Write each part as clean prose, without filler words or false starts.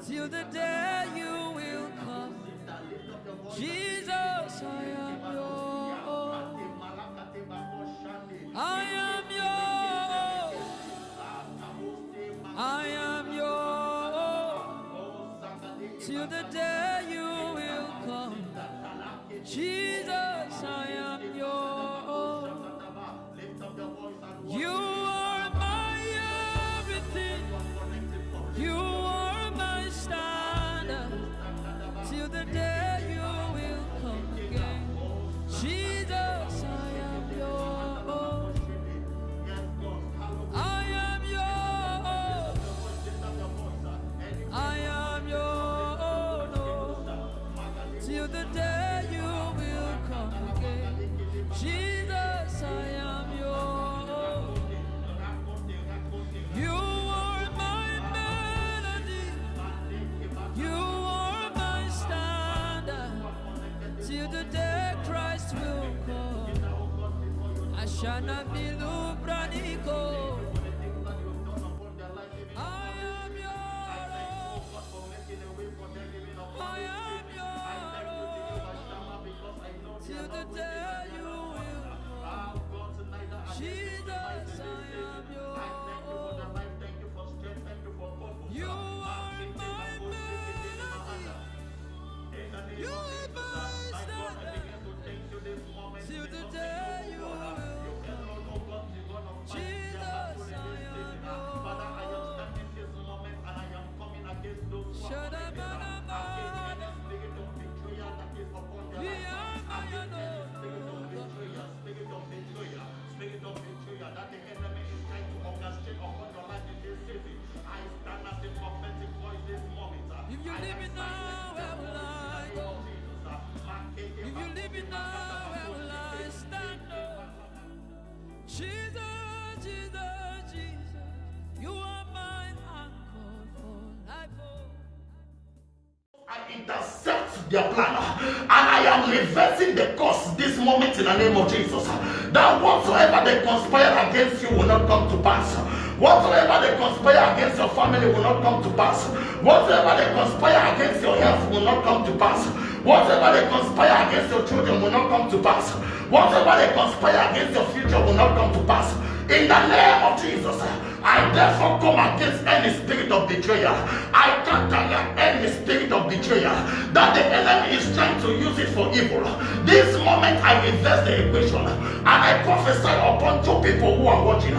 Till the day you will come, Jesus, I am yours. I am yours. I am yours. Till the day you will come, Jesus, I am yours. You are my everything. You are my standard. Till the day you will come again, Jesus, I am yours. I am yours. I am yours. Till the day you will come again, Jesus, I am yours. You are my melody. You are my standard. Till the day Christ will come, I shall not be Lubraniko. I am yours. I am yours. Till the day you will come, Jesus, I am yours. You are my melody. You are my standard. Till the day you will come, Jesus, I am yours. Shadamanama. We are my Lord. Spirit of betrayal that the enemy is trying to orchestrate upon your life in this season. I stand as a prophetic voice this moment. If you leave me now, where will I go? If you leave me now, where will I stand? Jesus, Jesus, Jesus, you are my anchor for life. I intercept their plan and I am reversing the course this moment in the name of Jesus. That whatsoever they conspire against you will not come to pass. Whatsoever they conspire against your family will not come to pass. Whatsoever they conspire against your health will not come to pass. Whatsoever they conspire against your children will not come to pass. Whatsoever they conspire against your future will not come to pass. In the name of Jesus, I therefore come against any spirit of betrayal. I counter any spirit of betrayal that the enemy is trying to use it for evil. This moment I reverse the equation and I prophesy upon two people who are watching.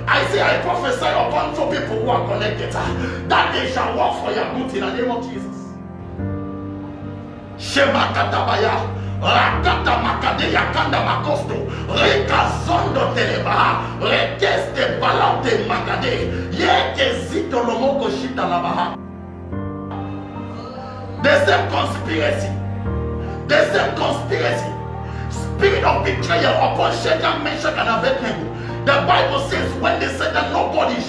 I say I prophesy upon two people who are connected that they shall work for your good in the name of Jesus. Shema katabaya. Rakata makadeya kanda makosto reka zondo telebaha rekeste balante makade yeke zito lomoko shita labaha. The same conspiracy, spirit of betrayal upon Shadrach, Meshach, and Abednego. The Bible says when they said that everybody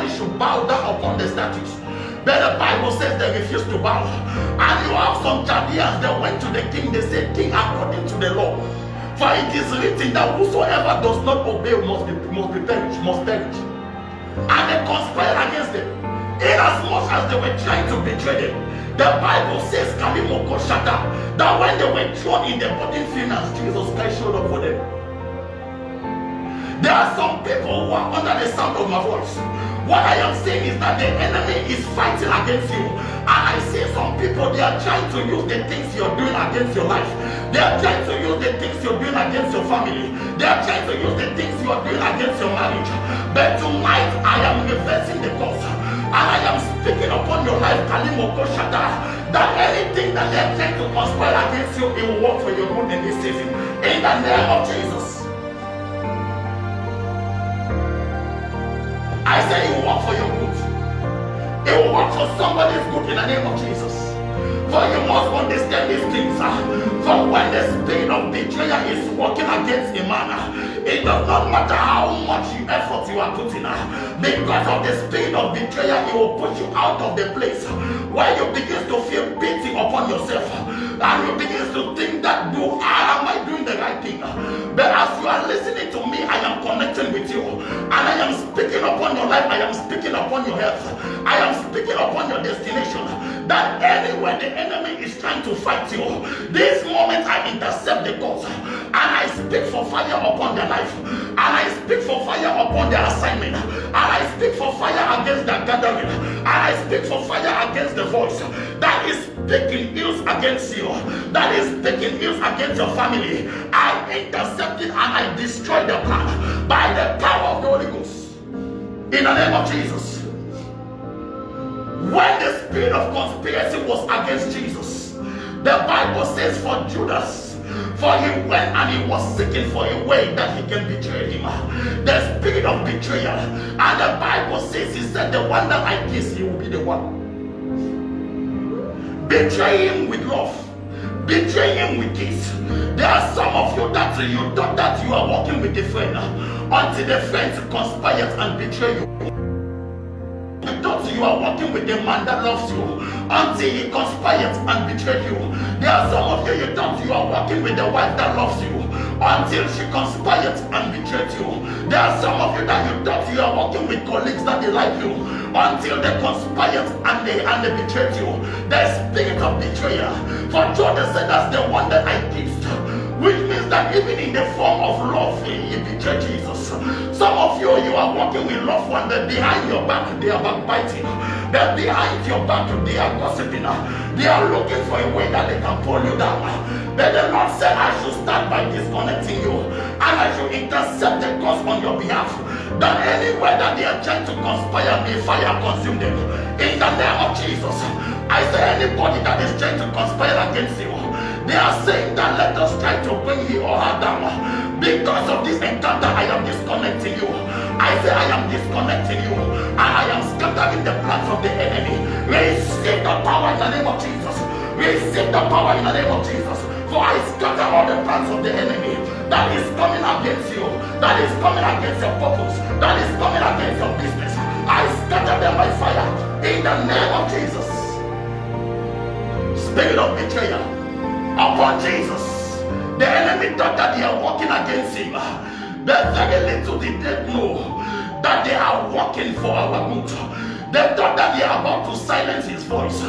should bow down upon the statues. But the Bible says they refused to bow. And you have some Chaldeans that went to the king, they said, King, according to the law, for it is written that whosoever does not obey must perish. And they conspired against them. Inasmuch as they were trying to betray them, the Bible says, Kalimoko Shata, that when they were thrown in the burning furnace, Jesus Christ showed up for them. There are some people who are under the sound of my voice. What I am saying is that the enemy is fighting against you. And I see some people, they are trying to use the things you're doing against your life. They are trying to use the things you're doing against your family. They are trying to use the things you're doing against your marriage. But tonight, I am reversing the course. And I am speaking upon your life, Kalimoko Shata, that anything that they are trying to conspire against you, it will work for your good in this season. In the name of Jesus. I say it will work for your good. It will work for somebody's good in the name of Jesus. For you must understand these things. For when the spirit of betrayal is working against a man, It does not matter how much effort you are putting in. Because of the spirit of betrayal, it will push you out of the place where you begin to feel pity upon yourself. And you begin to think that, am I doing the right thing? But as you are listening to me, I am connecting with you. And I am speaking upon your life. I am speaking upon your health. I am speaking upon your destination. That anywhere the enemy is trying to fight you, this moment I intercept the cause. And I speak for fire upon their life. And I speak for fire upon their assignment. And I speak for fire against their gathering. And I speak for fire against the voice that is speaking ills against you, that is speaking ills against your family. I intercept it and I destroy the plan by the power of the Holy Ghost. In the name of Jesus. When the spirit of conspiracy was against Jesus, the Bible says for Judas, for he went and he was seeking for a way that he can betray him. The spirit of betrayal. And the Bible says, he said, the one that I kiss, he will be the one. Betray him with love. Betray him with kiss. There are some of you that you thought that you are walking with a friend until the friend conspires and betray you. You thought you are walking with a man that loves you until he conspires and betrayed you. There are some of you, you thought you are walking with a wife that loves you until she conspires and betrayed you. There are some of you that you thought you are walking with colleagues that they like you until they conspired and they betrayed you. The spirit of betrayal. For Judas said, that's the one that I kissed. Which means that even in the form of love, he betrayed Jesus. Some of you, you are walking with loved ones, but behind your back, they are backbiting. But behind your back, they are gossiping. They are looking for a way that they can pull you down. But the Lord said, I should start by disconnecting you. And I should intercept the cause on your behalf. That anywhere that they are trying to conspire, may fire consume them. In the name of Jesus. I say anybody that is trying to conspire against you, they are saying that let us try to bring you or her down. Because of this encounter, I am disconnecting you. I say I am disconnecting you. And I am scattering the plans of the enemy. Receive the power in the name of Jesus. Receive the power in the name of Jesus. For I scatter all the plans of the enemy that is coming against you, that is coming against your purpose, that is coming against your business. I scatter them by fire in the name of Jesus. Spirit of betrayal upon Jesus. The enemy thought that they are working against him. But very little did they know that they are working for our good. They thought that they are about to silence his voice.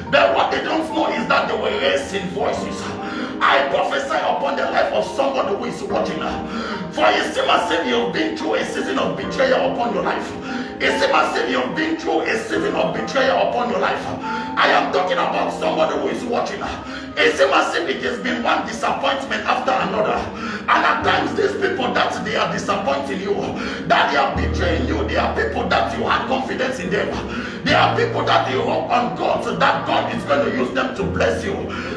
But what they don't know is that they were raising voices. I prophesy upon the life of somebody who is watching. For it seems as if you've been through a season of betrayal upon your life. It seems as if you've been through a season of betrayal upon your life. I am talking about somebody who is watching. It seems as if it has been one disappointment after another. And at times these people that they are disappointing you, that they are betraying you, they are people that you had confidence in them. They are people that you hope on God, so that God is going to use them to bless you.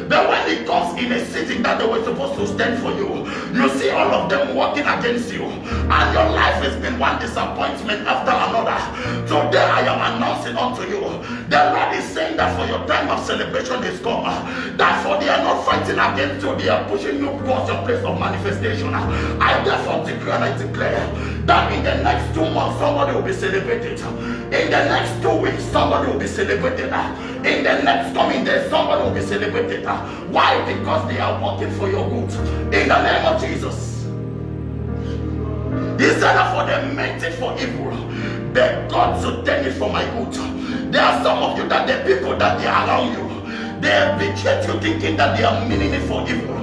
But when it comes in a season that they were supposed to stand for you, you see all of them working against you. And your life has been one disappointment after another. Today I am announcing unto you, the Lord is saying that for your time of celebration is come. Therefore they are not fighting against you, they are pushing you towards your place of manifestation. I therefore declare and I declare that in the next 2 months somebody will be celebrated. In the next 2 weeks somebody will be celebrated. In the next coming days somebody will be celebrated. Why? Because they are working for your good. In the name of Jesus. He said that for them meant it for evil, but God to turn it for my good. There are some of you that the people that they are around you, they have betrayed you thinking that they are meaning it for evil.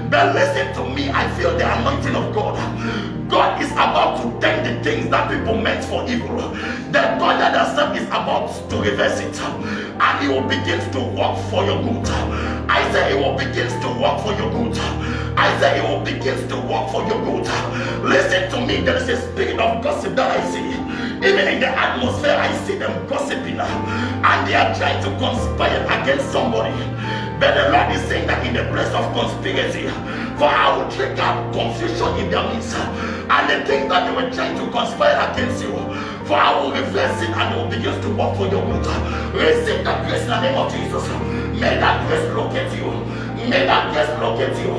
But listen to me, I feel the anointing of God. God is about to turn the things that people meant for evil. The God that has said is about to reverse it. And He will begin to work for your good. I say He will begin to work for your good. I say He will begin to work for your good. Listen to me, there is a spirit of gossip that I see. Even in the atmosphere, I see them gossiping. And they are trying to conspire against somebody. But the Lord is saying that in the place of conspiracy, for I will trigger confusion in their midst. And the things that they were trying to conspire against you, for I will reverse it and it will begin to work for your good. Receive that grace in the name of Jesus. May that grace locate you. May that grace locate you.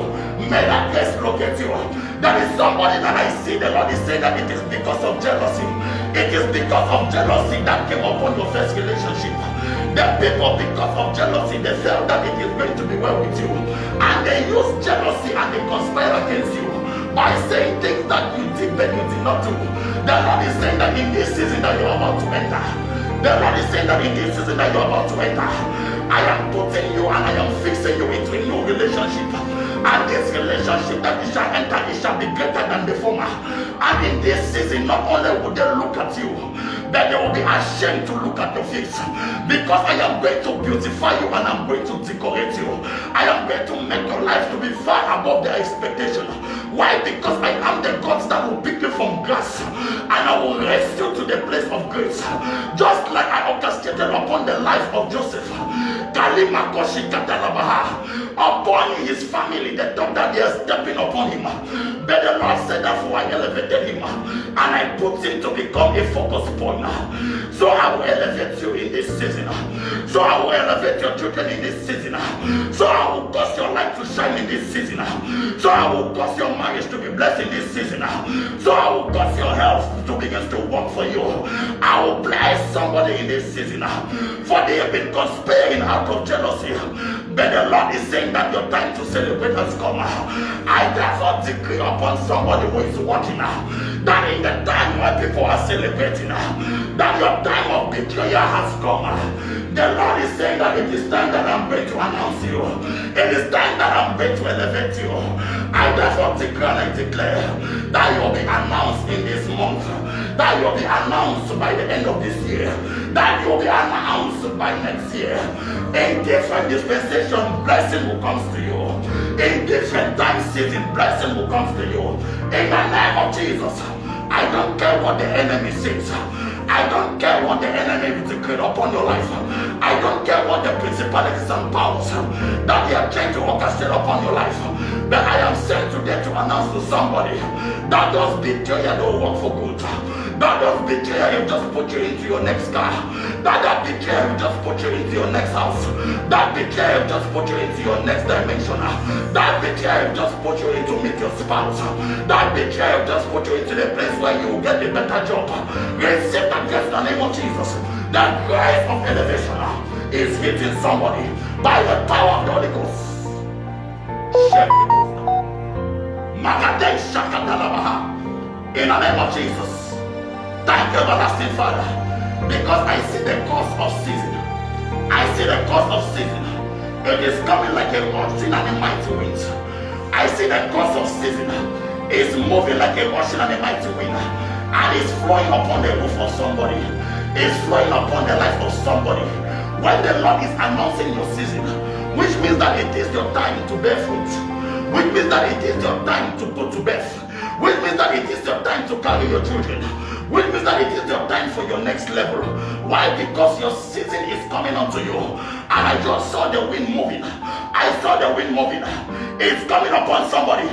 May that grace locate you. There is somebody that I see, the Lord is saying that it is because of jealousy. It is because of jealousy that came upon your first relationship. The people, because of jealousy, they felt that it is going to be well with you. And they use jealousy and they conspire against you by saying things that you did but you did not do. The Lord is saying that in this season that you are about to enter, the Lord is saying that in this season that you are about to enter, I am putting you and I am fixing you into a new relationship. And this relationship that you shall enter, it shall be greater than the former. And in this season, not only will they look at you, but they will be ashamed to look at your face. Because I am going to beautify you and I'm going to decorate you. I am going to make your life to be far above their expectation. Why? Because I am the God that will pick you from grass and I will raise you to the place of grace. Just like I orchestrated upon the life of Joseph. Upon his family, they thought that they are stepping upon him. But the Lord said, therefore I elevated him and I put him to become a focus point. So I will elevate you in this season. So I will elevate your children in this season. So I will cause your light to shine in this season. So I will cause your marriage to be blessed in this season. So I will cause your health to begin to work for you. I will bless somebody in this season. For they have been conspiring out of jealousy. But the Lord is saying that your time to celebrate has come. I therefore decree upon somebody who is watching that in the time when people are celebrating, that your time of betrayal has come. The Lord is saying that it is time that I'm going to announce you. It is time that I'm going to elevate you. I therefore decree and I declare that you will be announced in this month. That you will be announced by the end of this year. That you will be announced by next year. In different dispensation, blessing will come to you. In different time season, blessing will come to you. In the name of Jesus, I don't care what the enemy says. I don't care what the enemy will declare upon your life. I don't care what the principalities and powers that they are trying to orchestrate upon your life. But I am sent today to announce to somebody that those betrayal don't work for good. That those betrayal will just put you into your next car. That betrayal will just put you into your next house. That betrayal will just put you into your next dimension. That betrayal will just put you into meet your spouse. That betrayal will just put you into the place where you will get a better job. Receive that grace in the name of Jesus. That grace of elevation is hitting somebody by the power of the Holy Ghost. In the name of Jesus. Thank you, everlasting Father, because I see the course of season. I see the course of season. It is coming like a rushing and a mighty wind. I see the course of season is moving like a rushing and a mighty wind, and it's flowing upon the roof of somebody. It's flowing upon the life of somebody. When the Lord is announcing your season, which means that it is your time to bear fruit, which means that it is your time to put to birth, which means that it is your time to carry your children, which means that it is your time for your next level. Why? Because your season is coming unto you. And I just saw the wind moving. I saw the wind moving. It's coming upon somebody.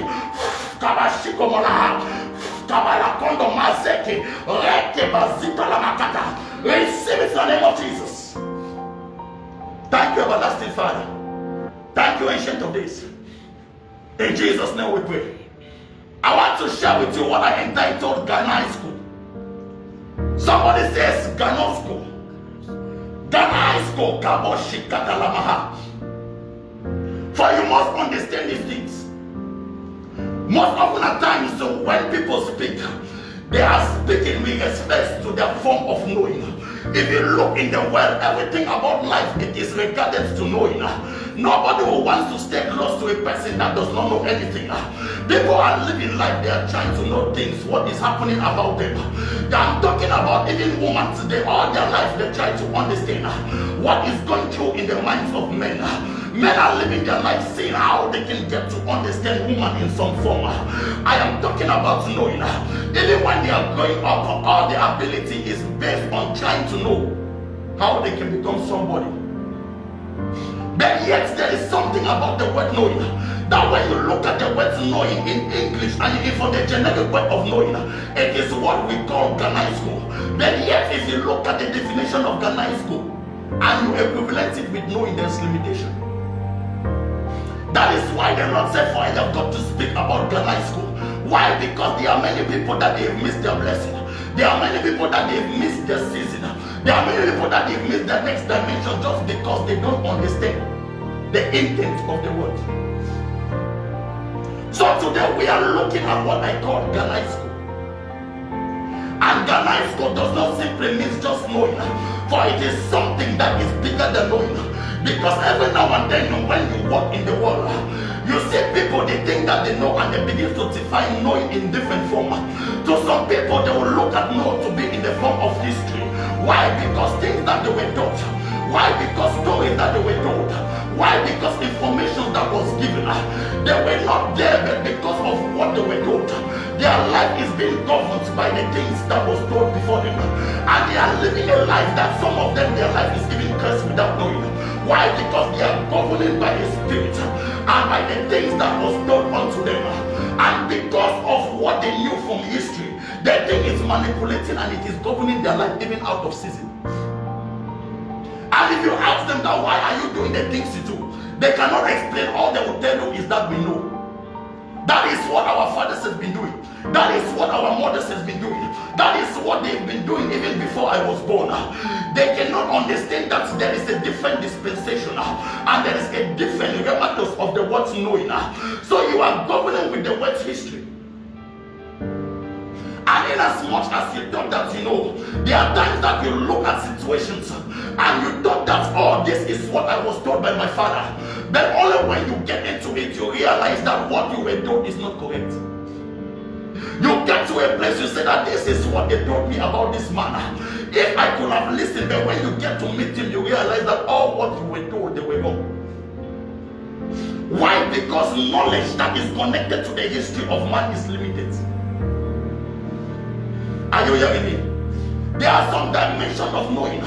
Receive it in the name of Jesus. Thank you, everlasting Father. Thank you, Ancient of Days. In Jesus' name we pray. I want to share with you what I entitled Ghana High School. Somebody says Ghana School. Ghana High School. For you must understand these things. Most often at times when people speak, they are speaking with respect to their form of knowing. If you look in the world, everything about life, it is regarded to knowing. Nobody who wants to stay close to a person that does not know anything. People are living life, they are trying to know things, what is happening about them. I'm talking about even women today, all their life they try to understand what is going through in the minds of men. Men are living their life saying how they can get to understand woman in some form. I am talking about knowing. Even when they are growing up, all their ability is based on trying to know how they can become somebody. But yet there is something about the word knowing that when you look at the word knowing in English and even for the generic word of knowing, it is what we call Ghana School. But yet if you look at the definition of Ghana School and you equivalent it with knowing, there's limitation. That is why the Lord said, for I have got to speak about Ghana school. Why? Because there are many people that they have missed their blessing. There are many people that they have missed their season. There are many people that they have missed their next dimension just because they don't understand the intent of the word. So today we are looking at what I call Ghana school. And Ghana school does not simply mean just knowing, for it is something that is bigger than knowing. Because every now and then when you walk in the world, you see people, they think that they know and they begin to define knowing in different form. To some people, they will look at know to be in the form of history. Why? Because things that they were taught. Why? Because stories that they were told. Why? Because information that was given. They were not there, but because of what they were told. Their life is being governed by the things that was told before them. And they are living a life that some of them, their life is even cursed without knowing. Why? Because they are governed by the Spirit and by the things that was told unto them. And because of what they knew from history, the thing is manipulating and it is governing their life even out of season. And if you ask them that why are you doing the things you do, they cannot explain. All they will tell you is that we know. That is what our fathers have been doing. That is what our mothers have been doing. That is what they've been doing even before I was born. They cannot understand that there is a different dispensation and there is a different remnants of the word's knowing. So you are governing with the word's history. And in as much as you thought that you know, there are times that you look at situations and you thought that, oh, this is what I was told by my father. But only when you get into it, you realize that what you were told is not correct. You get to a place, you say that this is what they told me about this man. If I could have listened, but when you get to meet him, you realize that all what you were told, they were wrong. Why? Because knowledge that is connected to the history of man is limited. Are you hearing me? There are some dimensions of knowing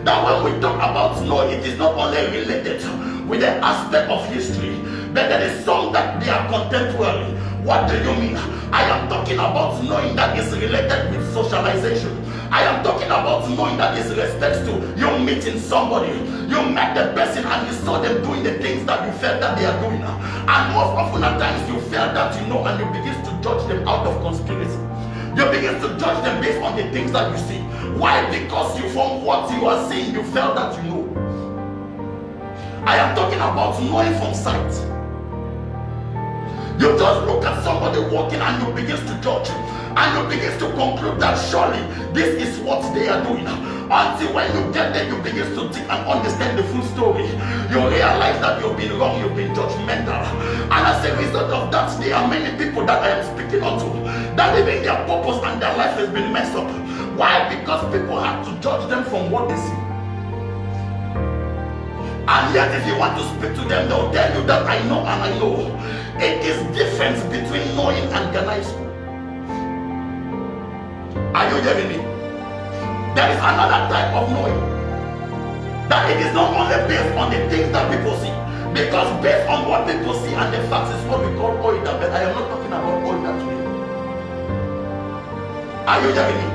that when we talk about knowing, it is not only related with the aspect of history, but there is some that they are contemporary. What do you mean? I am talking about knowing that is related with socialization. I am talking about knowing that is respect to you meeting somebody. You met the person and you saw them doing the things that you felt that they are doing. And most often at times you felt that you know and you begin to judge them out of conspiracy. You begin to judge them based on the things that you see. Why? Because you, from what you are seeing, you felt that you know. I am talking about knowing from sight. You just look at somebody walking and you begin to judge. And you begin to conclude that surely this is what they are doing. Until when you get there, you begin to think and understand the full story. You realize that you've been wrong, you've been judgmental. And as a result of that, there are many people that I am speaking unto that even their purpose and their life has been messed up. Why? Because people have to judge them from what they see. And yet if you want to speak to them, they'll tell you that I know and I know. It is difference between knowing and Ghana school. Are you hearing me? There is another type of knowing. That it is not only based on the things that people see. Because based on what people see and the facts is what we call oida, but I am not talking about oida today. Are you hearing me?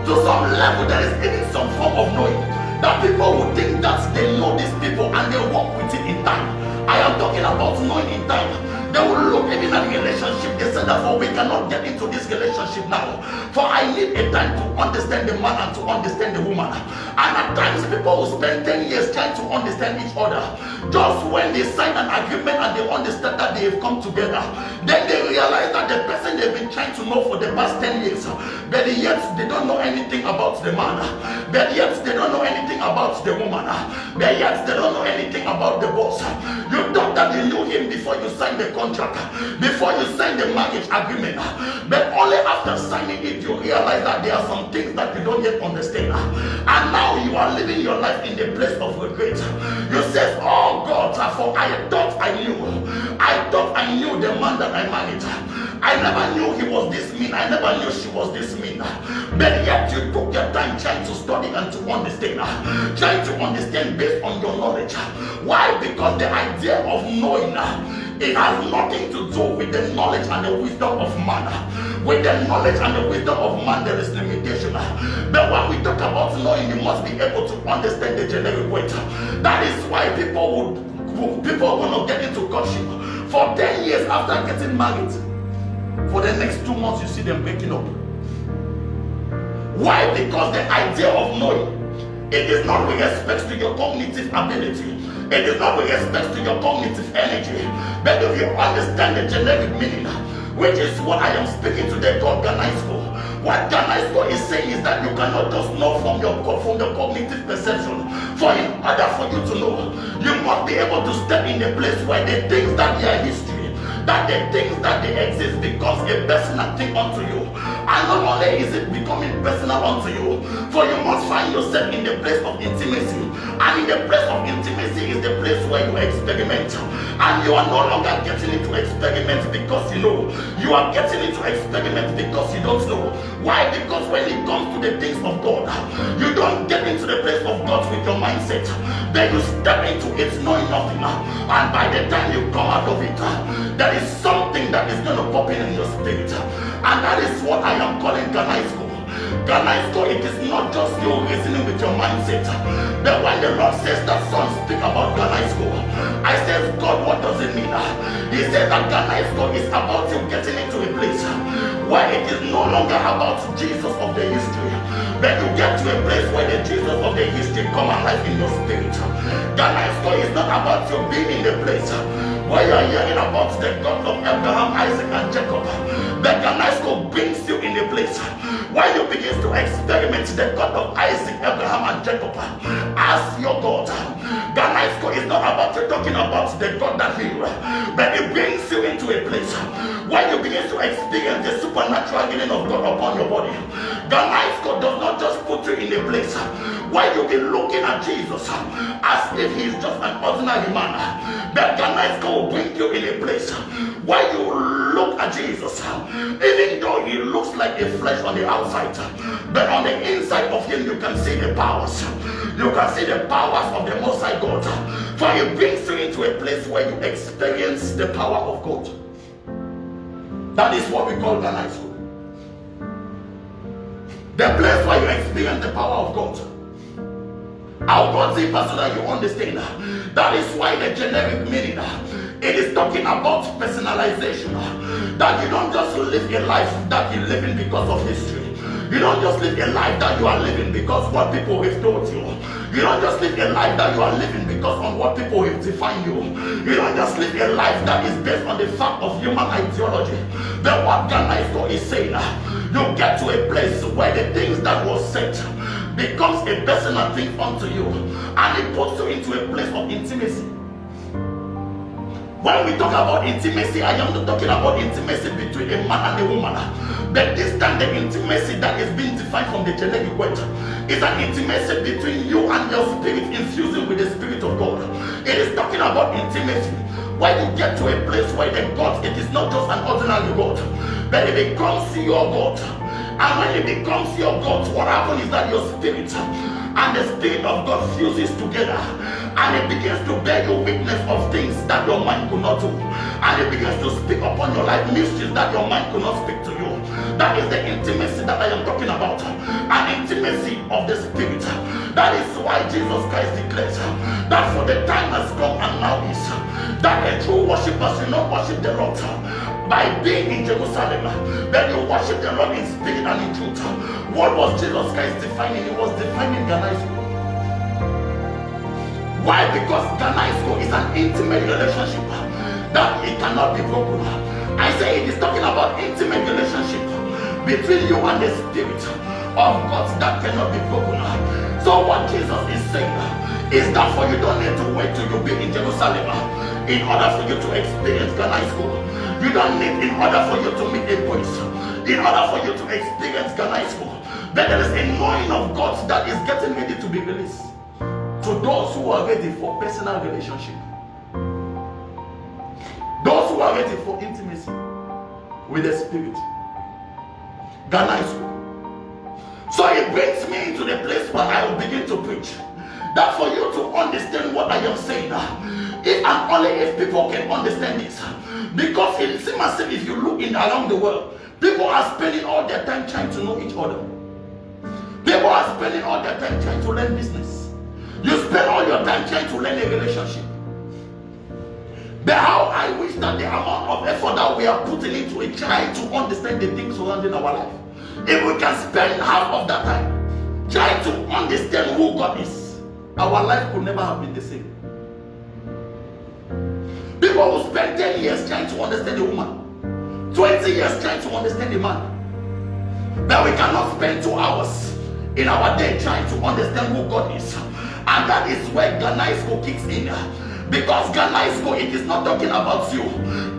To some level there is even some form of knowing. That people would think that they know these people and they walk with it in time. I am talking about knowing in time. They will look even at the relationship. They said that for we cannot get into this relationship now. For I need a time to understand the man and to understand the woman. And at times people will spend 10 years trying to understand each other. Just when they sign an agreement and they understand that they have come together, then they realize that the person they've been trying to know for the past 10 years, but yet they don't know anything about the man. But yet they don't know anything about the woman. But yet they don't know anything about the boss. You thought that you knew him before you signed the contract, before you signed the marriage agreement. But only after signing it, you realize that there are some things that you don't yet understand. And now you are living your life in the place of regret. You say, oh God, for I thought I knew. I thought I knew the man that I married. I never knew he was this mean. I never knew she was this mean. But yet you took your time trying to study and to understand. Trying to understand based on your knowledge. Why? Because the idea of knowing, it has nothing to do with the knowledge and the wisdom of man. With the knowledge and the wisdom of man, there is limitation. But when we talk about knowing, you must be able to understand the generic weight. That is why people would People are going to get into courtship for 10 years after getting married. For the next 2 months, you see them breaking up. Why? Because the idea of knowing, it is not with respect to your cognitive ability. It is not with respect to your cognitive energy. But if you understand the generic meaning, which is what I am speaking today called Ganaisko. What Ganaisko is saying is that you cannot just know from your cognitive perception. For in order for you to know, you must be able to step in a place where the things that they are history, that the things that they exist becomes a personal thing unto you. And not only is it becoming personal unto you, for you must find yourself in the place of intimacy. And in the place of intimacy is the place where you experiment. And you are no longer getting into experiment because you know. You are getting into experiment because you don't know. Why? Because when it comes to the things of God, you don't get into the place of God with your mindset. Then you step into it knowing nothing. And by the time you come out of it, there is something that is going to pop in your spirit. And that is what I am calling Ganaisko. Ganaisko, it is not just you reasoning with your mindset. But when the Lord says that son speak about Ganaisko, I says, God, what does it mean? He said that Ganaisko is about you getting into a place where it is no longer about Jesus of the history, but you get to a place where the Jesus of the history come alive in your spirit. Ganaisko is not about you being in the place where you are hearing about the God of Abraham, Isaac, and Jacob. But Ganaisko brings you in a place where you begin to experiment the God of Isaac, Abraham, and Jacob as your God. Ganaisko is not about you talking about the God that healed, but it brings you into a place where you begin to experience the supernatural healing of God upon your body. Ganaisko does not just put you in a place where you be looking at Jesus as if he is just an ordinary man. But Ganaisko will bring you in a place where you look at Jesus, even though he looks like a flesh on the outside, but on the inside of him you can see the powers. You can see the powers of the Most High God. For he brings you into a place where you experience the power of God. That is what we call Ganaisko. The place where you experience the power of God. I'll go deeper so that you understand. That is why the generic meaning, it is talking about personalization. That you don't just live a life that you're living because of history. You don't just live a life that you are living because what people have told you. You don't just live a life that you are living because on what people have defined you. You don't just live a life that is based on the fact of human ideology. But what Ganaisko is saying, you get to a place where the things that was said becomes a personal thing unto you, and it puts you into a place of intimacy. When we talk about intimacy, I am not talking about intimacy between a man and a woman. But this time the intimacy that is being defined from the generic word is an intimacy between you and your spirit infusing with the Spirit of God. It is talking about intimacy where you get to a place where the God, it is not just an ordinary God, but it becomes your God. And when it becomes your God, what happens is that your spirit and the Spirit of God fuses together, and it begins to bear you witness of things that your mind could not do, and it begins to speak upon your life mysteries that your mind could not speak to you. That is the intimacy that I am talking about, an intimacy of the Spirit. That is why Jesus Christ declares that for the time has come and now is that a true worshiper should not worship the Lord by being in Jerusalem, but you worship the Lord in spirit and in truth. What was Jesus Christ defining? He was defining Ganaisko. Why? Because Ganaisko is an intimate relationship that it cannot be broken. I say it is talking about intimate relationship between you and the Spirit of God that cannot be broken. So what Jesus is saying is that for you don't need to wait till you be in Jerusalem in order for you to experience Ganaisko. You don't need in order for you to meet a voice, in order for you to experience Ganaisko. But there is a knowing of God that is getting ready to be released to those who are ready for personal relationship, those who are ready for intimacy with the Spirit. Ganaisko. So it brings me into the place where I will begin to preach. That for you to understand what I am saying, if and only if people can understand this. Because it seems as if you look in around the world, people are spending all their time trying to know each other. People are spending all their time trying to learn business. You spend all your time trying to learn a relationship. But how I wish that the amount of effort that we are putting into it, trying to understand the things surrounding our life, if we can spend half of that time trying to understand who God is, our life could never have been the same. People will spend 10 years trying to understand the woman, 20 years trying to understand the man. But we cannot spend 2 hours in our day trying to understand who God is. And that is where Ghanaisco kicks in. Because Ghanaisco, it is not talking about you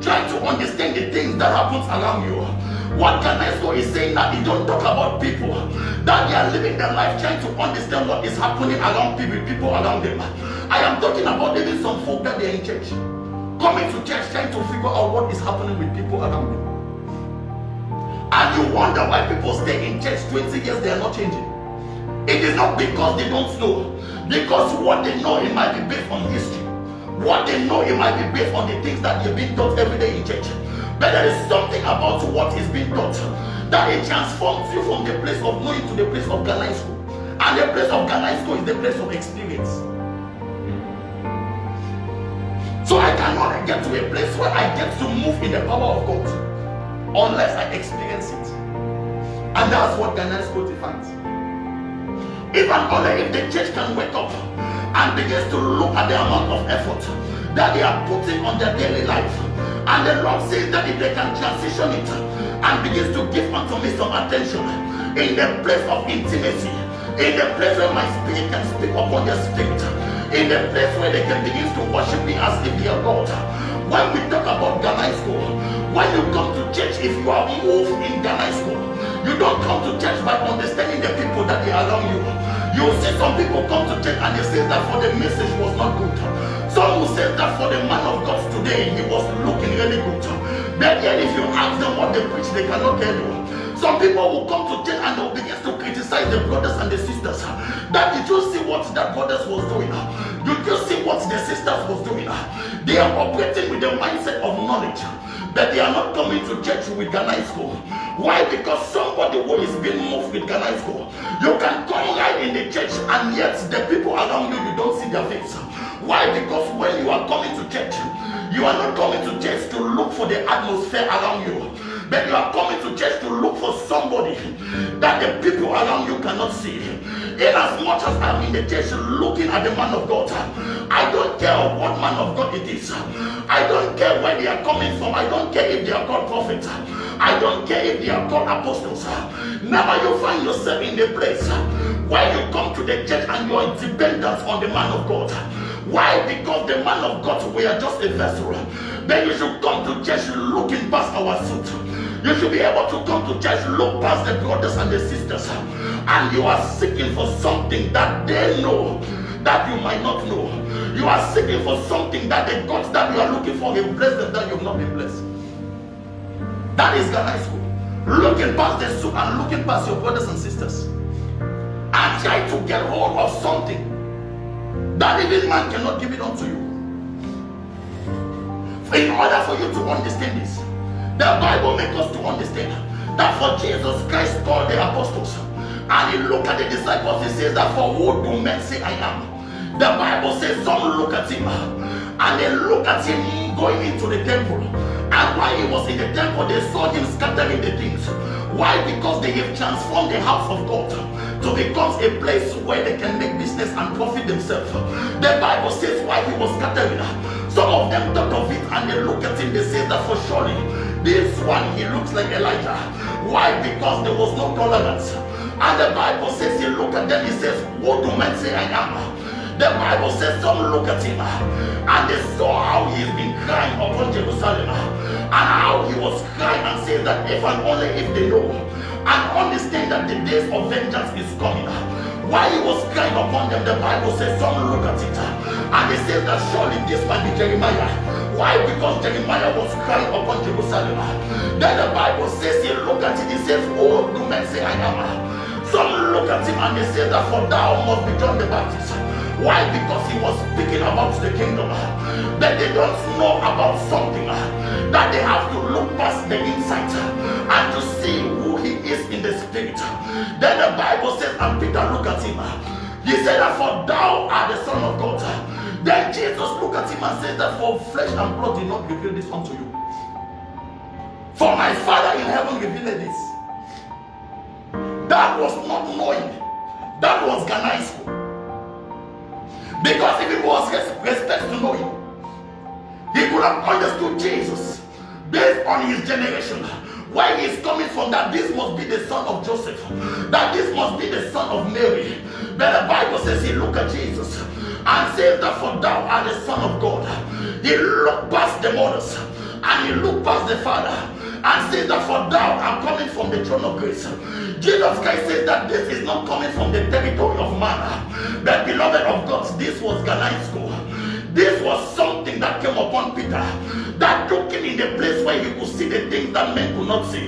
trying to understand the things that happens around you. What Ghanaisco is saying that it don't talk about people that they are living their life trying to understand what is happening around people around them. I am talking about even some folk that they are in church, coming to church trying to figure out what is happening with people around them. And you wonder why people stay in church 20 years, they are not changing. It is not because they don't know, because what they know, it might be based on history. What they know, it might be based on the things that they've been taught every day in church. But there is something about what is being taught that it transforms you from the place of knowing to the place of Ghanaisco. And the place of Ghanaisco is the place of experience. So I cannot get to a place where I get to move in the power of God unless I experience it. And that's what Ghanaisco defines. Even only if the church can wake up and begins to look at the amount of effort that they are putting on their daily life, and the Lord says that if they can transition it and begins to give unto me some attention in the place of intimacy, in the place where my spirit can speak upon their spirit, in the place where they can begin to worship me as if they are God. When we talk about Ghanaisco, when you come to church, if you are moved in Ghanaisco, you don't come to church by understanding the people that they are around you. You see some people come to church and they say that for the message was not good. Some who say that for the man of God today, he was looking really good. But yet if you ask them what they preach, they cannot tell you. Some people will come to church and they will begin to criticize the brothers and the sisters. That did you see what that brothers was doing? Did you see what the sisters was doing? They are operating with the mindset of knowledge, but they are not coming to church with Ghanaisco. Why? Because somebody who is being moved with Ghanaisco, you can come right in the church and yet the people around you, you don't see their face. Why? Because when you are coming to church, you are not coming to church to look for the atmosphere around you, but you are coming to church to look for somebody that the people around you cannot see. In as much as I'm in the church looking at the man of God, I don't care what man of God it is. I don't care where they are coming from. I don't care if they are called prophets. I don't care if they are called apostles. Never you find yourself in the place where you come to the church and you are dependent on the man of God. Why? Because the man of God, we are just a vessel. Then you should come to church looking past our suit. You should be able to come to church, look past the brothers and the sisters, and you are seeking for something that they know that you might not know. You are seeking for something that the God that you are looking for will bless them that you have not been blessed. That is Ghanaisco. Looking past the suit and looking past your brothers and sisters and try to get hold of something that even man cannot give it unto you. In order for you to understand this, the Bible makes us to understand that for Jesus Christ called the apostles and he looked at the disciples, he says that for who do men say I am? The Bible says some look at him and they look at him going into the temple, and while he was in the temple they saw him scattering the things. Why? Because they have transformed the house of God to become a place where they can make business and profit themselves. The Bible says while he was scattering, some of them thought of it and they look at him, they say that for surely this one, he looks like Elijah. Why? Because there was no tolerance. And the Bible says, he looked at them, he says, who do men say I am? The Bible says some look at him and they saw how he's been crying upon Jerusalem and how he was crying and says that if and only if they know and understand that the days of vengeance is coming. While he was crying upon them, the Bible says some look at it and they say that surely this might be Jeremiah. Why? Because Jeremiah was crying upon Jerusalem. Then the Bible says he looked at it, he says, who do men say I am? Some look at him and they say that for thou must be John the Baptist. Why? Because he was speaking about the kingdom. But they don't know about something that they have to look past the insight and to see who he is in the spirit. Then the Bible says, and Peter looked at him. He said that for thou art the Son of God. Then Jesus looked at him and said that for flesh and blood did not reveal this unto you, for my Father in heaven revealed this. That was not knowing. That was Ganaisko. Because if it was respect to know him, he could have understood Jesus based on his generation, where he is coming from, that this must be the son of Joseph, that this must be the son of Mary. But the Bible says he looked at Jesus and said that for thou art the Son of God. He looked past the mothers and he looked past the Father and said that for thou art coming from the throne of grace. Jesus Christ says that this is not coming from the territory of man, but beloved of God, this was Ganaisko. This was something that came upon Peter, that took him in the place where he could see the things that men could not see,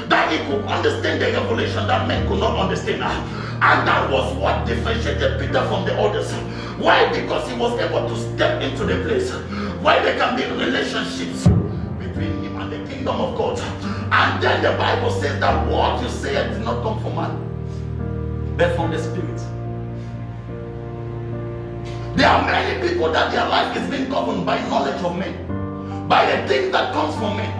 that he could understand the revelation that men could not understand. And that was what differentiated Peter from the others. Why? Because he was able to step into the place where there can be relationships between him and the kingdom of God. And then the Bible says that what you say did not come from man, but from the Spirit. There are many people that their life is being governed by knowledge of men, by the things that comes from men.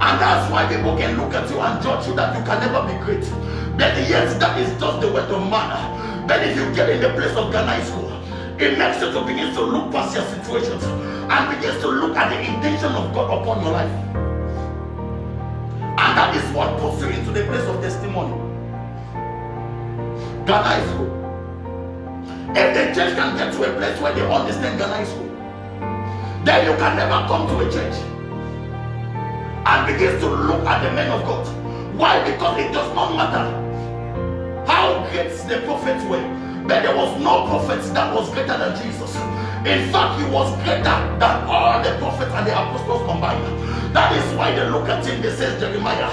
And that's why people can look at you and judge you that you can never be great. But yes, that is just the word of man. But if you get in the place of Ganaisko, it makes you to begin to look past your situations and begins to look at the intention of God upon your life. And that is what puts you into the place of testimony. Ganaisko. If the church can get to a place where they understand Ganaisko, then you can never come to a church and begin to look at the men of God. Why? Because it does not matter how great the prophets were, but there was no prophet that was greater than Jesus. In fact, he was greater than all the prophets and the apostles combined. That is why they look at him, they say Jeremiah.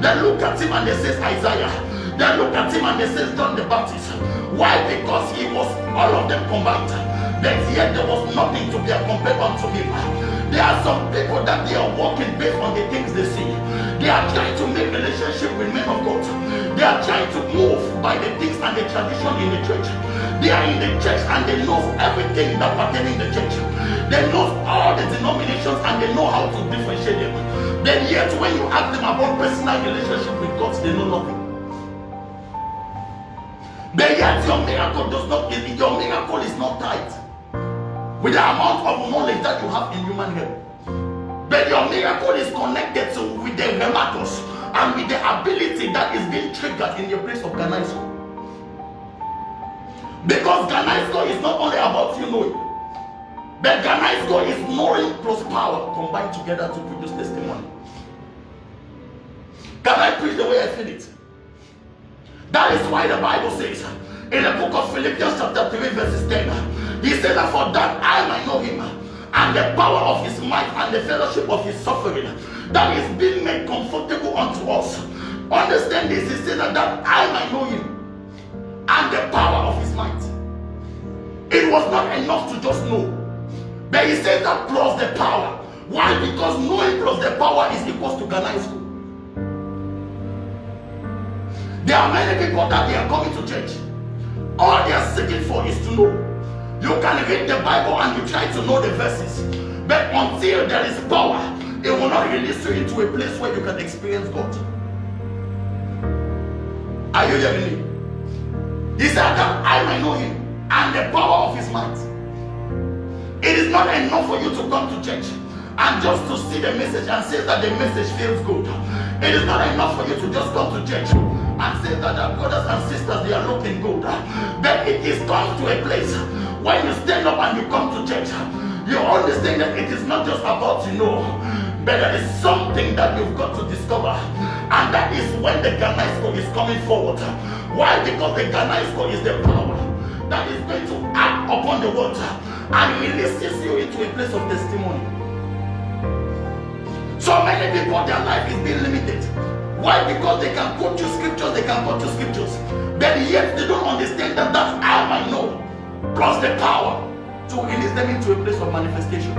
They look at him and they say Isaiah. They look at him and they say John the Baptist. Why? Because he was all of them combined. But yet there was nothing to be compared unto him. There are some people that they are walking based on the things they see. They are trying to make relationship with men of God. They are trying to move by the things and the tradition in the church. They are in the church and they know everything that pertains in the church. They know all the denominations and they know how to differentiate them. Then yet when you ask them about personal relationship with God, they know nothing. But yet your miracle is not tied with the amount of knowledge that you have in human health. But your miracle is connected with the rematos and with the ability that is being triggered in your place of Ganaisko. Because Ganaisko is not only about you knowing, but Ganaisko is knowing plus power combined together to produce testimony. Can I preach the way I feel it? That is why the Bible says in the book of Philippians chapter 3 verses 10, he said that for that I might know him and the power of his might and the fellowship of his suffering, that is being made comfortable unto us. Understand this, he said that I might know him and the power of his might. It was not enough to just know, but he said that plus the power. Why? Because knowing plus the power is equal to Ganaisko. There are many people that they are coming to church. All they are seeking for is to know. You can read the Bible and you try to know the verses, but until there is power, it will not release you into a place where you can experience God. Are you hearing me? He said that I might know him and the power of his might. It is not enough for you to come to church and just to see the message and say that the message feels good. It is not enough for you to just come to church and say that the brothers and sisters, they are looking good. But it is come to a place when you stand up and you come to church, you understand that it is not just about you know, but there is something that you've got to discover. And that is when the Ganaisko is coming forward. Why? Because the Ganaisko is the power that is going to act upon the water and releases you into a place of testimony. So many people, their life is being limited. Why? Because they can quote you scriptures, but yet they don't understand that I might know, plus the power to release them into a place of manifestation.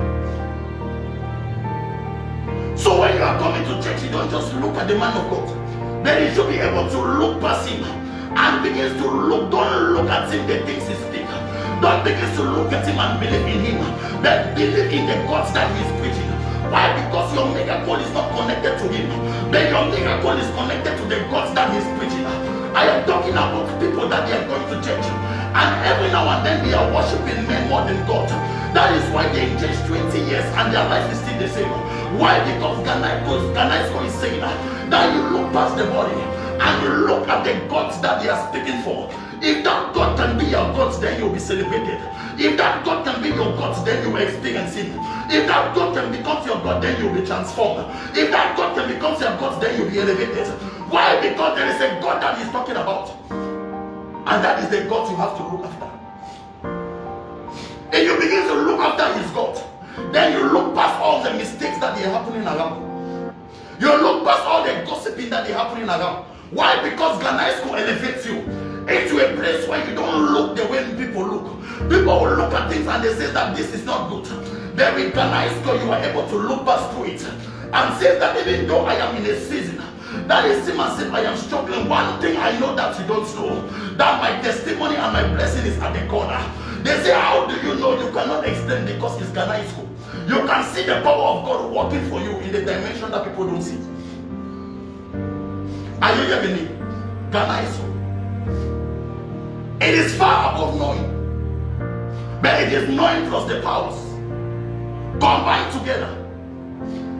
So when you are coming to church, you don't just look at the man of God, but you should be able to look past him and begin to look. Don't look at him the things he speaks, Don't begin to look at him and believe in him, but believe in the God that he is preaching. Why? Because your miracle is not connected to him, but your miracle is connected to the God that he is preaching. I am talking about people that they are going to church, and every now and then they are worshiping men more than God. That is why they engage 20 years and their life is still the same. Why? Because Ganaisko is saying that you look past the body and you look at the gods that they are speaking for. If that God can be your God, then you'll be celebrated. If that God can be your God, then you will experience him. If that God can become your God, then you'll be transformed. If that God can become your God, then you'll be elevated. Why? Because there is a God that he's talking about. And that is the God you have to look after. If you begin to look after his God, then you look past all the mistakes that are happening around. You look past all the gossiping that is happening around. Why? Because Ganaisko elevates you into a place where you don't look the way people look. People will look at things and they say that this is not good. Then with Ganaisko, you are able to look past through it and say that even though I am in a season that is seem as if I am struggling, one thing I know that you don't know, that my testimony and my blessing is at the corner. They say, how do you know? You cannot explain because it's Ganaisko. You can see the power of God working for you in the dimension that people don't see. Are you hearing me? Ganaisko. It is far above knowing, but it is knowing plus the powers combined together.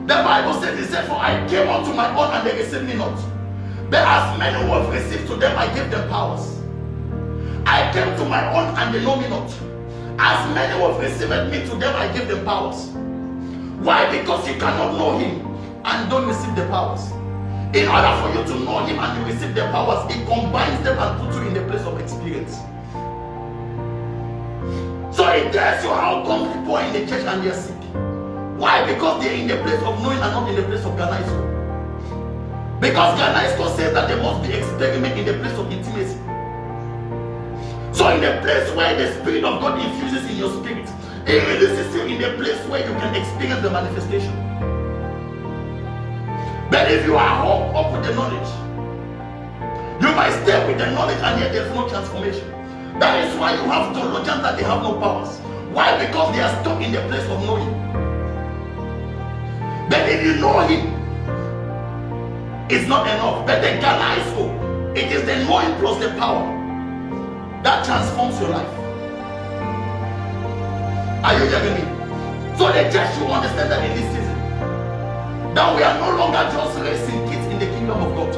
The Bible says, it said, for I came unto my own and they received me not. But as many who have received to them, I gave them powers. I came to my own and they know me not. As many who have received me to them, I give them powers. Why? Because you cannot know him and don't receive the powers. In order for you to know him and you receive the powers, it combines them and puts you in the place of experience. So it tells you how come people are in the church and they are sick. Why? Because they are in the place of knowing and not in the place of Ganaisko. Because Ganaisko says that there must be experiment in the place of intimacy. So in the place where the Spirit of God infuses in your spirit, it releases you in the place where you can experience the manifestation. But if you are up with the knowledge, you might stay with the knowledge and yet there's no transformation. That is why you have theologians that they have no powers. Why? Because they are stuck in the place of knowing. But if you know him, it's not enough. But the Ganaisko, it is the knowing plus the power that transforms your life. Are you hearing me? So the church should understand that in this season, that we are no longer just raising kids in the kingdom of God,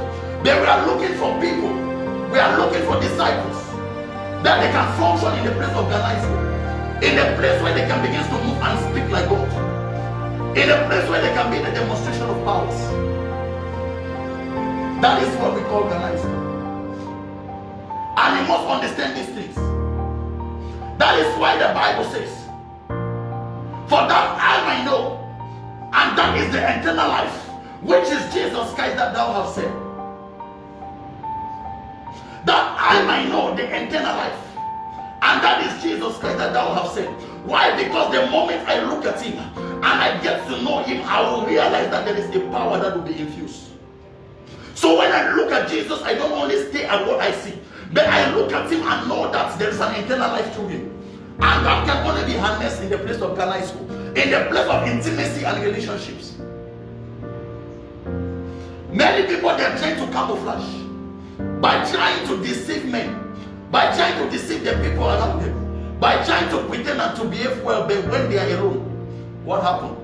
but we are looking for people, we are looking for disciples that they can function in the place of Ganaisko, in the place where they can begin to move and speak like God, in a place where they can be the demonstration of powers. That is what we call Ganaisko. And you must understand these things. That is why the Bible says, for that I might know, and that is the eternal life, which is Jesus Christ that thou hast said. That I might know the eternal life, and that is Jesus Christ that thou hast said. Why? Because the moment I look at him and I get to know him, I will realize that there is a power that will be infused. So when I look at Jesus, I don't only stay at what I see, but I look at him and know that there is an eternal life through him. And that can only be harnessed in the place of Ganaisko, in the place of intimacy and relationships. Many people, they are trying to camouflage by trying to deceive men, by trying to deceive the people around them, by trying to pretend and to behave well, but when they are alone, what happened?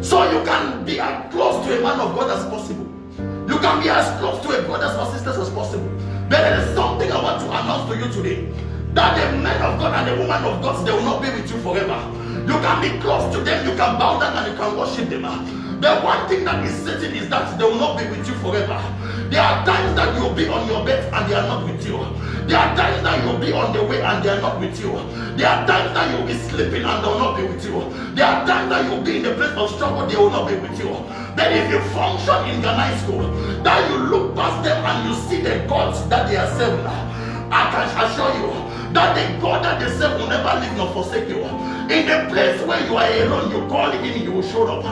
So you can be as close to a man of God as possible. You can be as close to a brothers or sisters as possible. But there is something I want to announce to you today. That the man of God and the woman of God, they will not be with you forever. You can be close to them, you can bow down and you can worship them. The one thing that is certain is that they will not be with you forever. There are times that you will be on your bed and they are not with you. There are times that you will be on the way and they are not with you. There are times that you will be sleeping and they will not be with you. There are times that you will be in the place of struggle, they will not be with you. But if you function in Ganaisko, that you look past them and you see the gods that they are serving, I can assure you that the God that they serve will never leave nor forsake you. In the place where you are alone, you call him, he will show up.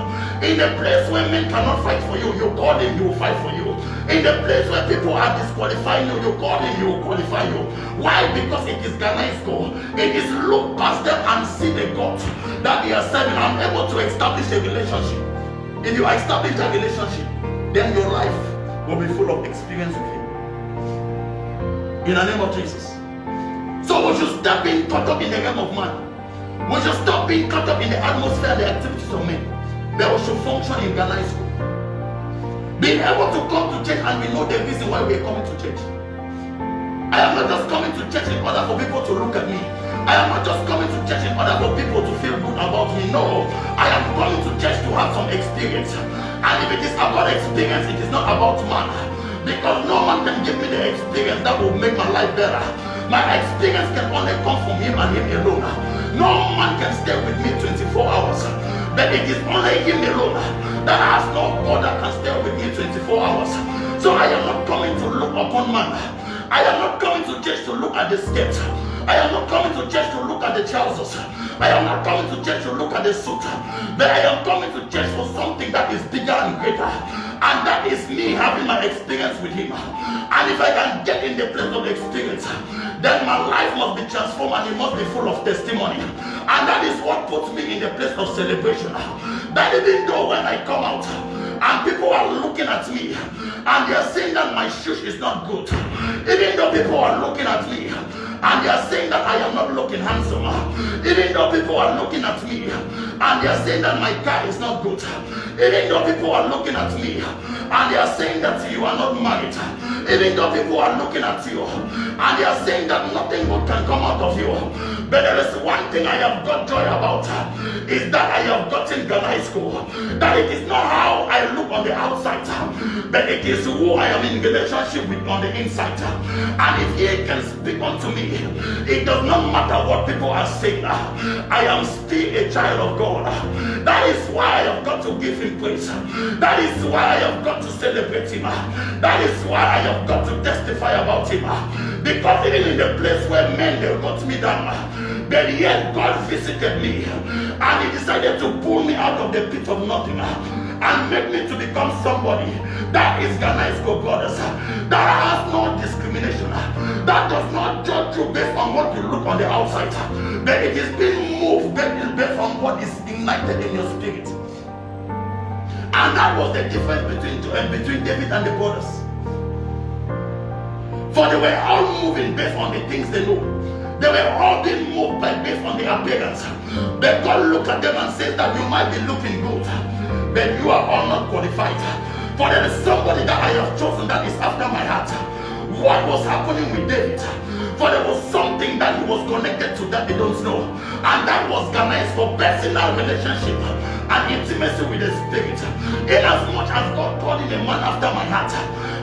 In the place where men cannot fight for you, you call him, he will fight for you. In the place where people are disqualifying you, you call him, he will qualify you. Why? Because it is Ghana's goal. It is look past them and see the God that they are serving. I'm able to establish a relationship. If you establish a relationship, then your life will be full of experience with him. In the name of Jesus. So we should stop being caught up in the realm of man. We should stop being caught up in the atmosphere and the activities of men. But we should function in Ghana's school. Being able to come to church and we know the reason why we are coming to church. I am not just coming to church in order for people to look at me. I am not just coming to church in order for people to feel good about me. No, I am coming to church to have some experience. And if it is about experience, it is not about man. Because no man can give me the experience that will make my life better. My experience can only come from him and him alone. No man can stay with me 24 hours. But it is only him alone that has no God that can stay with me 24 hours. So I am not coming to look upon man. I am not coming to church to look at the skirt. I am not coming to church to look at the trousers. I am not coming to church to look at the suit. But I am coming to church for something that is bigger and greater. And that is me having my experience with him. And if I can get in the place of experience, then my life must be transformed and it must be full of testimony. And that is what puts me in the place of celebration. That even though when I come out and people are looking at me and they are saying that my shoes is not good, even though people are looking at me and they are saying that I am not looking handsome, even though people are looking at me and they are saying that my car is not good, even though people are looking at me and they are saying that you are not married, even though people are looking at you and they are saying that nothing good can come out of you, but there is one thing I have got joy about, is that I have gotten Ghana school, that it is not how I look on the outside, but it is who I am in relationship with on the inside. And if he can speak unto me, it does not matter what people are saying, I am still a child of God. That is why I have got to give him praise. That is why I have got to celebrate him. That is why I have got to testify about him. Because even in the place where men they got me down, but yet God visited me and he decided to pull me out of the pit of nothing and make me to become somebody that is Ghana's brothers, that has no discrimination, that does not judge you based on what you look on the outside, but it is being moved based on what is ignited in your spirit. And that was the difference between David and the brothers. For they were all moving based on the things they know. They were all being moved based on the appearance. But God looked at them and said that you might be looking good, but you are all not qualified. For there is somebody that I have chosen that is after my heart. What was happening with David? For there was something that he was connected to that they don't know. And that was Ghana's for personal relationship and intimacy with the Spirit. In as much as God called him a man after my heart,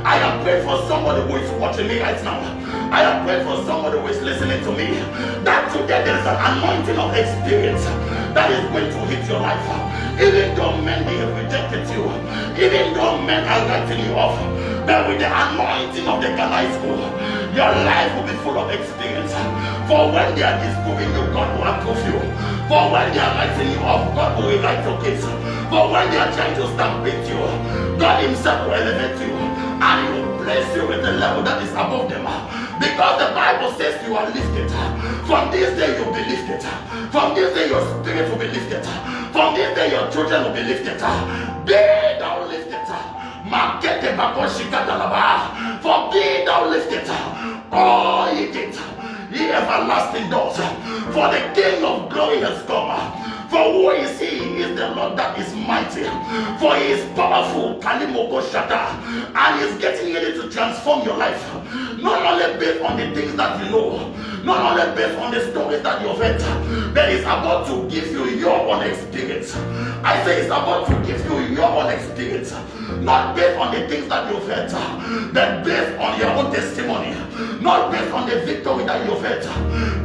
I am praying for somebody who is watching me right now. I am praying for somebody who is listening to me, that today there is an anointing of experience that is going to hit your life. Even though men they have rejected you, even though men are writing you off, but with the anointing of the Ghana school, your life will be full of experience. For when they are disproving you, God will approve you. For when they are writing you off, God will rewrite your case. For when they are trying to stampede you, God himself will elevate you and he will place you with the level that is above them. Because the Bible says you are lifted. From this day you'll be lifted. From this day your spirit will be lifted. From this day your children will be lifted. Be thou lifted. For be thou lifted. Oh, ye gates, ye everlasting doors. For the King of glory has come. For who is he? He is the Lord that is mighty. For he is powerful. Kalimoko Shata. And he is getting ready to transform your life. Not only based on the things that you know, not only based on the stories that you've heard, but it's about to give you your own experience. I say it's about to give you your own experience. Not based on the things that you've heard, but based on your own testimony. Not based on the victory that you've had,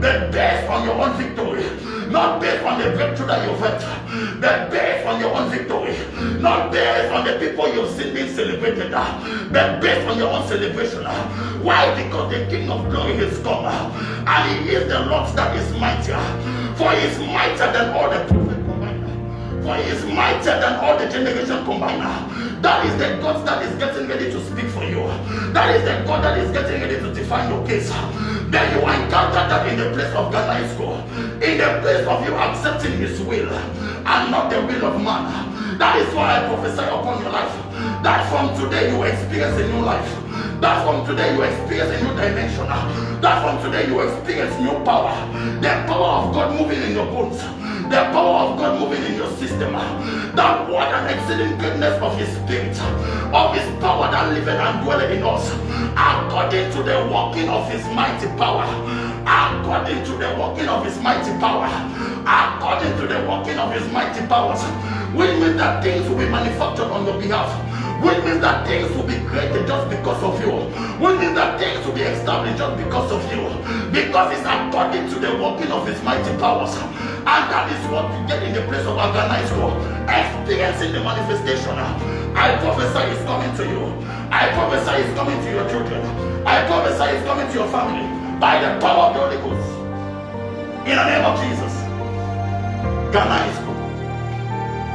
but based on your own victory. Not based on the breakthrough that you've had, but based on your own victory. Not based on the people you've seen being celebrated, but based on your own celebration. Why? Because the King of Glory has come, and he is the Lord that is mightier. For he is mightier than all the prophets combined. For he is mightier than all the generation combined. That is the God that is getting ready to speak for you. That is the God that is getting ready to define your case. Then you encounter that in the place of Ganaisko, in the place of you accepting his will and not the will of man. That is why I prophesy upon your life that from today you experience a new life. That from today you experience a new dimension. That from today you experience new power. The power of God moving in your bones. The power of God moving in your system. That what an exceeding greatness of his spirit, of his power that liveth and dwelleth in us, according to the working of his mighty power. According to the working of his mighty power. According to the working of his mighty powers. Which means that things will be manufactured on your behalf. Which means that things will be created just because of you. Which means that things will be established just because of you. Because it's according to the working of his mighty powers. And that is what we get in the place of Aganaisko. Experiencing the manifestation. I prophesy it's coming to you. I prophesy it's coming to your children. I prophesy it's coming to your family. By the power of the Holy Ghost. In the name of Jesus. Ganaisko.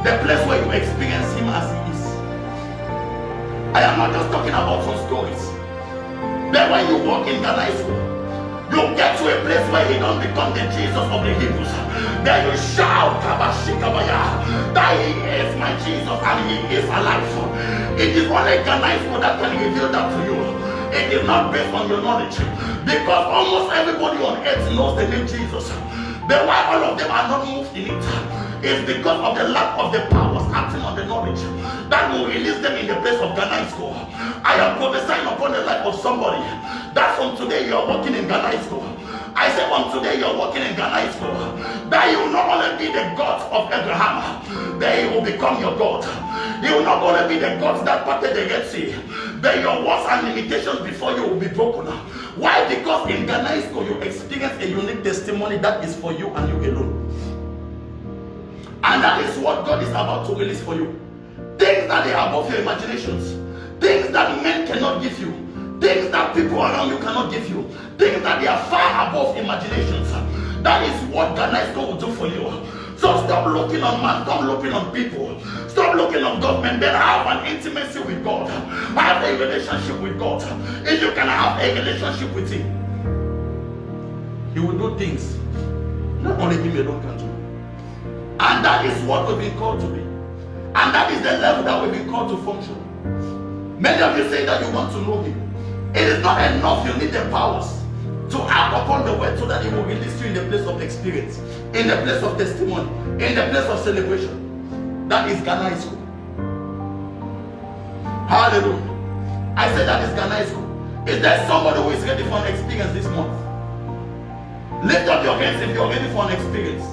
The place where you experience him as he is. I am not just talking about some stories. But when you walk in Ganaisko, you get to a place where he don't become the Jesus of the Hebrews. Then you shout that he is my Jesus and he is alive. It is only Ganaisko that can reveal that to you. It is not based on your knowledge. Because almost everybody on earth knows the name Jesus. But why all of them are not moved in it is because of the lack of the powers acting on the knowledge that will release them in the place of Ganaisko. I am prophesying upon the life of somebody that from today you are walking in Ganaisko. I say from today you are walking in Ganaisko. That you will not only be the God of Abraham, but he will become your God. He will not only be the God that parted the Red Sea, but your walls and limitations before you will be broken. Why? Because in Ganaisko you experience a unique testimony that is for you and you alone. And that is what God is about to release for you. Things that are above your imaginations. Things that men cannot give you. Things that people around you cannot give you. Things that they are far above imaginations. That is what Ganaisko will do for you. So stop looking on man, stop looking on people. Stop looking on government. Then have an intimacy with God. Have a relationship with God. If you can have a relationship with him, he will do things not only him alone can do. And that is what we've been called to be. And that is the level that we've been called to function. Many of you say that you want to know him. It is not enough. You need the powers to act upon the word so that he will release you in the place of experience, in the place of testimony, in the place of celebration. That is Ganaisko. Hallelujah. I said that is Ganaisko. Is there somebody who is ready for an experience this month? Lift up your hands if you're ready for an experience.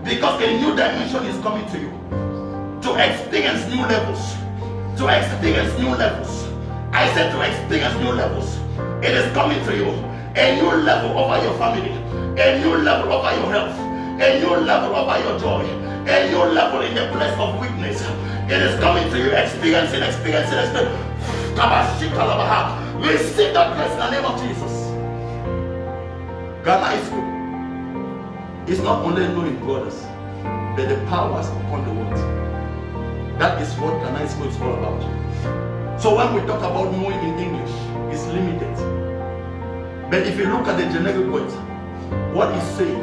Because a new dimension is coming to you. To experience new levels. To experience new levels. I said to experience new levels. It is coming to you. A new level over your family. A new level over your health. A new level over your joy. A new level in the place of weakness. It is coming to you. Experiencing. Receive that grace in the name of Jesus. Ganaisko is not only knowing brothers, but the powers upon the world. That is what Ganaisko is all about. So when we talk about knowing in English, it's limited. But if you look at the generic word, what he's saying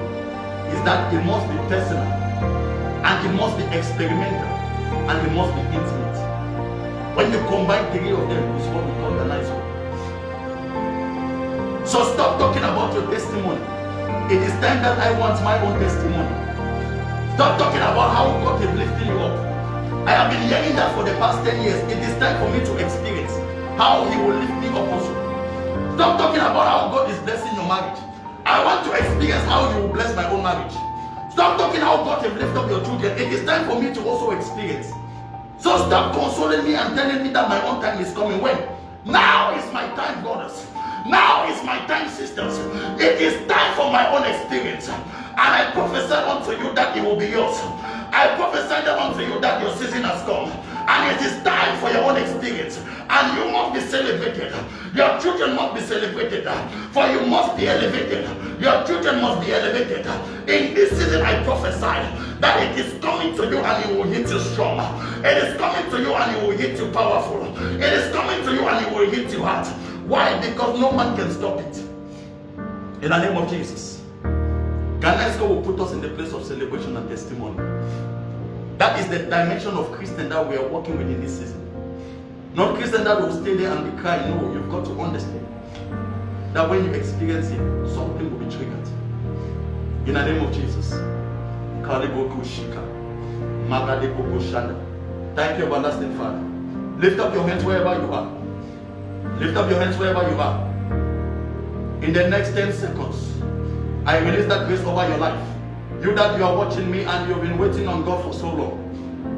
is that it must be personal, and it must be experimental, and it must be intimate. When you combine three of them, it's what we call Ganaisko. So stop talking about your testimony. It is time that I want my own testimony. Stop talking about how God is lifting you up. I have been hearing that for the past 10 years. It is time for me to experience how he will lift me up also. Stop talking about how God is blessing your marriage. I want to experience how he will bless my own marriage. Stop talking how God will lift up your children. It is time for me to also experience. So stop consoling me and telling me that my own time is coming. When? Now is my time, brothers. Now is my time, sisters. It is time for my own experience. And I prophesy unto you that it will be yours. I prophesy unto you that your season has come. And it is time for your own experience. And you must be celebrated. Your children must be celebrated. For you must be elevated. Your children must be elevated. In this season I prophesy that it is coming to you and it will hit you strong. It is coming to you and it will hit you powerful. It is coming to you and it will hit you hard. Why? Because no man can stop it. In the name of Jesus. God will put us in the place of celebration and testimony. That is the dimension of Christian that we are working with in this season. Not Christian that will stay there and be crying. No, you've got to understand that when you experience it, something will be triggered. In the name of Jesus. Thank you, everlasting Father. Lift up your hands wherever you are. Lift up your hands wherever you are. In the next 10 seconds, I release that grace over your life. You that you are watching me and you've been waiting on God for so long.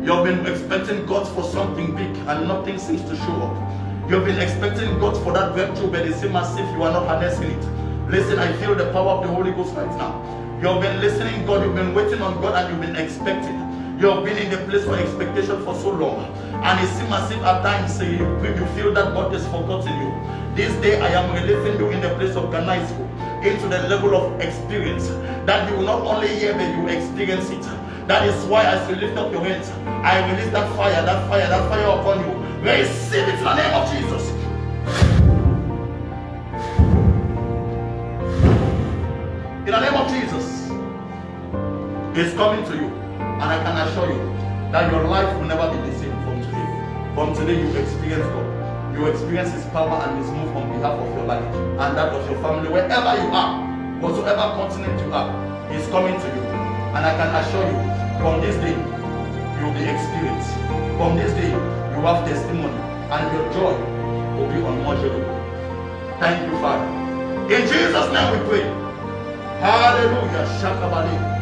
You've been expecting God for something big and nothing seems to show up. You've been expecting God for that breakthrough, but it seems as if you are not harnessing it. Listen, I feel the power of the Holy Ghost right now. You've been listening God, you've been waiting on God, and you've been expecting. You've been in the place for expectation for so long. And it seems as if at times you feel that God has forgotten you. This day I am releasing you in the place of Ganaisko into the level of experience that you will not only hear but you experience it. That is why as you lift up your hands, I release that fire upon you. Receive it in the name of Jesus. In the name of Jesus, it's coming to you, and I can assure you that your life will never be the same from today. From today you experience God. You experience His power and His move on behalf of your life and that of your family. Wherever you are, whatsoever continent you are, He's coming to you. And I can assure you, from this day, you will be experienced. From this day, you have testimony and your joy will be unmeasurable. Thank you, Father. In Jesus' name we pray. Hallelujah. Shakabali.